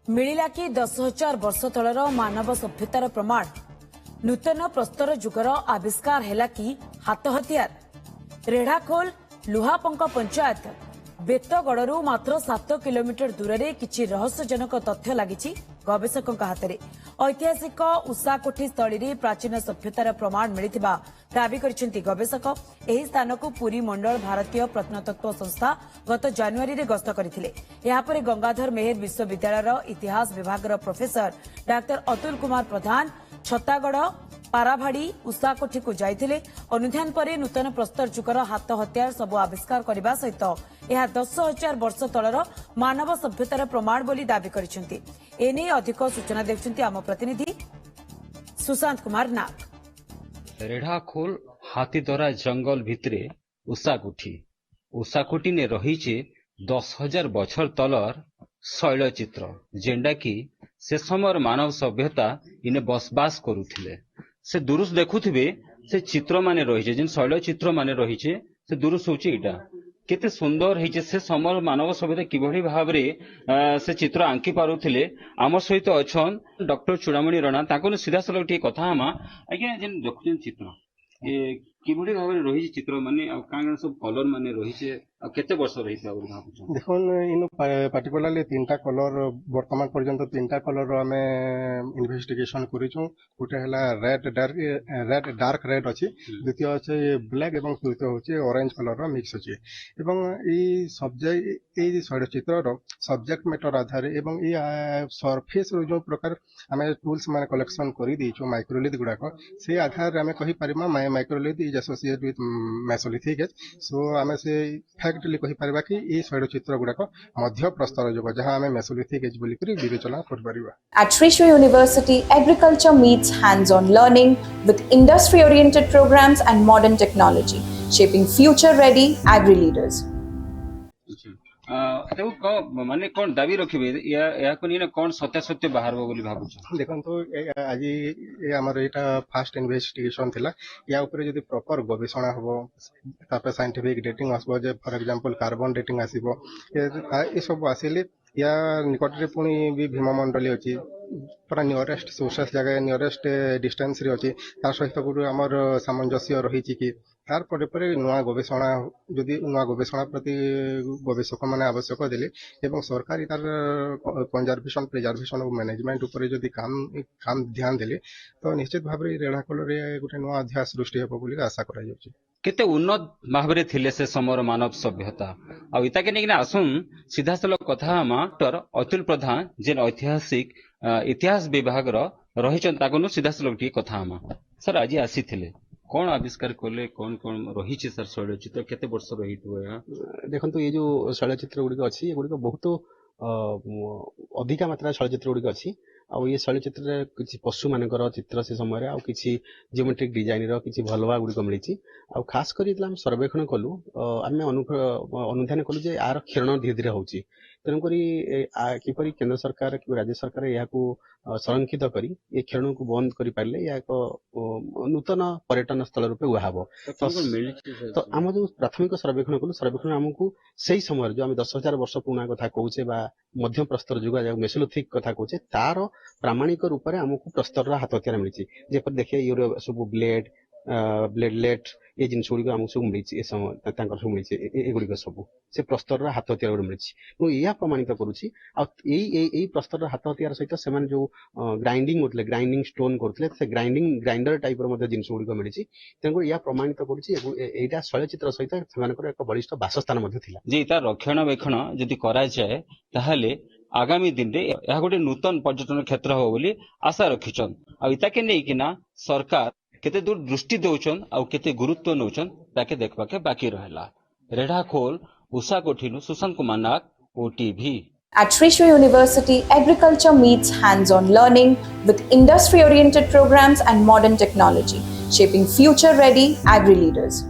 मिलिला कि 10,000 वर्ष तलर मानव सभ्यतार प्रमाण नूतन प्रस्तर जुगर आविष्कार है कि हाथ हथियार रेढ़ाखोल लुहापंक पंचायत बेतगड़ू मात्र 7 किलोमीटर दूर में किछि रहस्यजनक तथ्य लगी गवेषकों हाथ में ऐतिहासिक उषाकोठी स्थली में प्राचीन सभ्यतार प्रमाण मिलता दावी करछन्ति गवेषक। एही स्थान को पुरी मंडल भारतीय प्रत्नतत्व संस्था गत जानुआरी रे गस्त करथिले। यापर गंगाधर मेहर विश्वविद्यालय इतिहास विभाग प्रोफेसर डाक्टर अतुल कुमार प्रधान छत्तागढ़ पाराभाड़ी उषाकोठी को जाइथिले। अनुध्यान पर नूतन प्रस्तर जुगर हाथ हथियार सब आविष्कार करने सहित यह 10,000 वर्ष तलर मानव सभ्यतार प्रमाण बोली दावी करछन्ति। एने अधिक सूचना देउछन्ति आम प्रतिनिधि सुशांत कुमार नाग। रेढ़ाखोल हाथीदरा जंगल भितरे उषाकोठी ने रहीचे 10,000 बछर तलर शैलचित्र जेंडा की से समय मानव सभ्यता इने बसबास करुथिले। से दुरुस देखुथिबे से चित्र माने रहीचे जिन शैलचित्र माने रहीचे से दुरुस होची इटा केते सुंदर हेचे से समय मानव सभ्यता किभଳି भाबरे से चित्र आंकी पारुथिले। आम सहित अछन डॉक्टर चूड़ामणि राणा ताको सीधा सलग टी कथा आमा आज्ञा जेन देखुछन चित्र ए किभଳି भाबरे रही चित्र माने आ कांगन सब कलर माने रहीचे आ केते वर्ष रहीছে और भाबुछ देखो इन पार्टिकुलरली तीनटा कलर वर्तमान पर्यंत तीनटा कलर आमे इन्वेस्टिगेशन करिछु। गोटे हला रेड डार्क रेड अछि, द्वितीय अछि ब्लैक एवं तृतीय होछि ऑरेंज कलर रो मिक्स अछि। एवं ई सब्जेक्ट ई चित्र रो सब्जेक्ट मैटर आधार एवं ई सरफेस रो जो प्रकार आमे टूल्स माने कलेक्शन करि दिछु माइक्रोलिथ गुडा को से आधार आमे कहि परिमा microlith is associated with Mesolithic age. So आमे से फैक्टली कहि परबा कि ई शैलचित्र गुडा को मध्य प्रस्तर जुग जहां आमे मेसोलिथिक एज बोली करी विवेचना कर परिबा। At Thrissur University, agriculture meets hands-on learning with industry-oriented programs and modern technology, shaping future-ready agri-leaders. माने कौन दाबी रखिबे या कोनी ना कौन सत्य बाहरबो बोली भाबुछ देखंतु आज ये हमर एटा फास्ट इन्वेस्टिगेशन थिला। या ऊपर जदी प्रॉपर गवेषणा हबो तापर साइंटिफिक डेटिंग आसबो जे फॉर एग्जांपल कार्बन डेटिंग आसीबो ए सब आसीले या निकट रे पुनी भी भीममंडली अछि पूरा नियरेस्ट सोर्सेस जगह नियरेस्ट डिस्टेंस रे अछि तार सहित गुरु हमर सामंजस्य रही छि कि तार परे नुआ गवेषणा जदि नुआ गवेषणा प्रति गवेषक माने आवश्यक देले एवं सरकार तार कंजर्वेशन प्रिजर्वेशन और मैनेजमेंट ऊपर जदि काम ध्यान देले तो निश्चित भाबरे रेढ़ाखोल रे गुटे नुआ अध्याय सृष्टि हेबो बोली आशा करा जाउछि। केते उन्नत भाबरे थिले से समर मानव सभ्यता आ इता के नेकिना आसुन सीधा सलग कथा डॉक्टर अतुल प्रधान जेन ऐतिहासिक इतिहास विभाग रहीचन ताको सीधा सलग टी कथा सर आज आसीथिले कौन आविष्कार कले कौन कौन रही सर शैलचित्र केते वर्ष रही देखो ये जो शैलचित्र गुड़िक अच्छी गुड़िक बहुत अधिका मात्रा शैलचित्र गुड़िक अच्छी आ ये शैलचित्र किसी पशु मानकर चित्र से समय आ किसी जियोमेट्रिक डिजाइन किसी भलवा गुड़िक मिली आ खास कर सर्वेक्षण कलु आम अनुधान कलु जे यार क्षरण धीरे धीरे होची तेणुक किपरि केंद्र सरकार कि राज्य सरकार यहाँ संरक्षित करी ये क्षरण को बंद कर पारे या एक नूतन पर्यटन स्थल रूपे उहाब तो आम जो प्राथमिक सर्वेक्षण कलु सर्वेक्षण आमको से समय जो आम 10,000 वर्ष पुराना कथा कहूचे मध्य प्रस्तर जुग मेसोलिथिक कथा कहूचे तार प्रामाणिक रूप से आमको प्रस्तर हाथ हथियार मिली जेपर देखिए ये सब ब्लेडलेट ये जिन गुड़िक आमको सब मिली सब मिली एगुड़िक सब से प्रस्तर हाथ हथियार मिली यह प्रमाणित करुच्ची प्रस्तर हाथ हथियार सहित से जो ग्राइंडिंग होते ग्राइंडिंग स्टोन करते ग्राइंडर टाइप जिन गुड़िक मिली तेणुक यह प्रमाणित करुच्ची शैलचित्र सहित एक बलिष्ठ बासस्थान रक्षणाबेक्षण जदि करा जाए ताहले आगामी दिन रे यह गोटे नूतन पर्यटन क्षेत्र हो बोली आशा रखिछन आ इता के नै किना सरकार केते दूर दृष्टि देउछन आ केते गुरुत्व नउछन ताके देखबा के बाकी रहला। रेढ़ाखोल उषाकोठीनु सुशांत कुमार नाग OTV। At Thrissur University, agriculture meets hands-on learning with industry-oriented programs and modern technology, shaping future-ready agri-leaders.